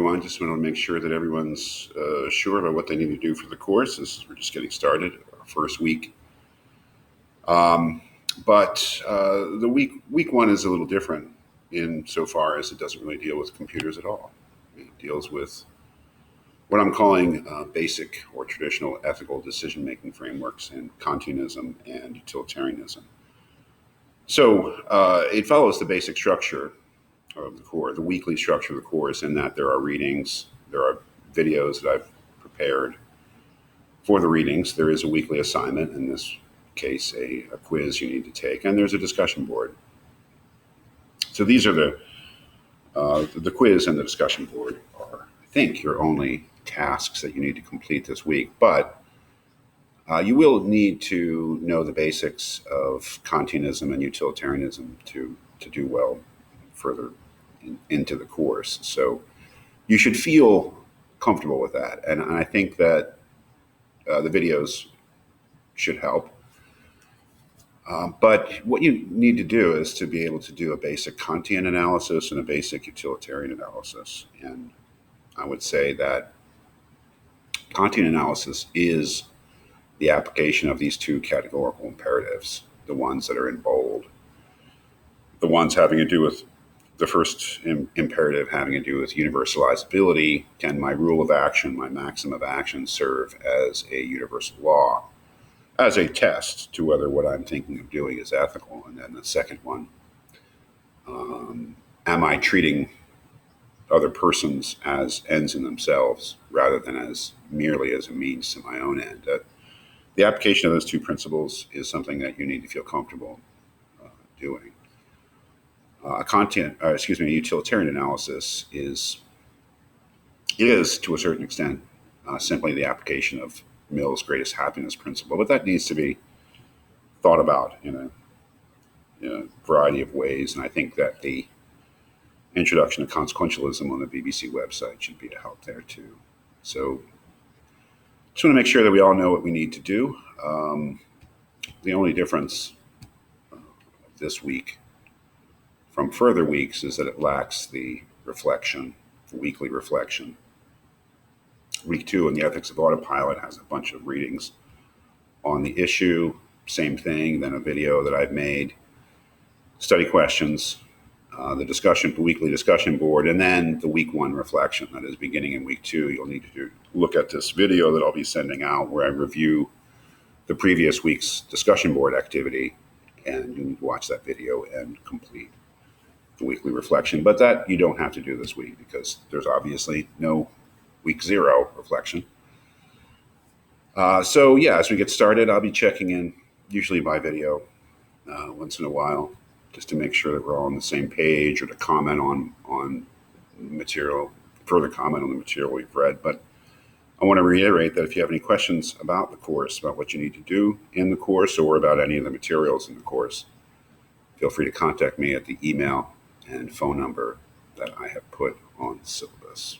everyone. Just want to make sure that everyone's sure about what they need to do for the course. We're just getting started, our first week. But the week one is a little different insofar as it doesn't really deal with computers at all. It deals with what I'm calling basic or traditional ethical decision-making frameworks in Kantianism and utilitarianism. So it follows the basic structure of the course, the weekly structure of the course, in that there are readings, there are videos that I've prepared for the readings. There is a weekly assignment, in this case, a quiz you need to take, and there's a discussion board. So these are the quiz and the discussion board are, I think, your only tasks that you need to complete this week. But you will need to know the basics of Kantianism and utilitarianism to do well further into the course. So you should feel comfortable with that. And I think that the videos should help. But what you need to do is to be able to do a basic Kantian analysis and a basic utilitarian analysis. And I would say that Kantian analysis is the application of these two categorical imperatives, the ones that are in bold, the ones having to do with the first imperative having to do with universalizability. Can my rule of action, my maxim of action, serve as a universal law, as a test to whether what I'm thinking of doing is ethical? And then the second one, am I treating other persons as ends in themselves rather than as merely as a means to my own end? The application of those two principles is something that you need to feel comfortable doing. Utilitarian analysis is to a certain extent simply the application of Mill's greatest happiness principle, but that needs to be thought about in a variety of ways. And I think that the introduction to consequentialism on the BBC website should be a help there too. So just want to make sure that we all know what we need to do. The only difference this week from further weeks is that it lacks the reflection, the weekly reflection. Week 2 in the Ethics of Autopilot has a bunch of readings on the issue, same thing, then a video that I've made, study questions, the weekly discussion board, and then the week 1 reflection. That is, beginning in week 2, you'll need to look at this video that I'll be sending out where I review the previous week's discussion board activity, and you need to watch that video and complete the weekly reflection. But that you don't have to do this week because there's obviously no week 0 reflection. As we get started, I'll be checking in, usually by video, once in a while, just to make sure that we're all on the same page, or to comment on material, further comment on the material we've read. But I want to reiterate that if you have any questions about the course, about what you need to do in the course, or about any of the materials in the course, feel free to contact me at the email and phone number that I have put on the syllabus.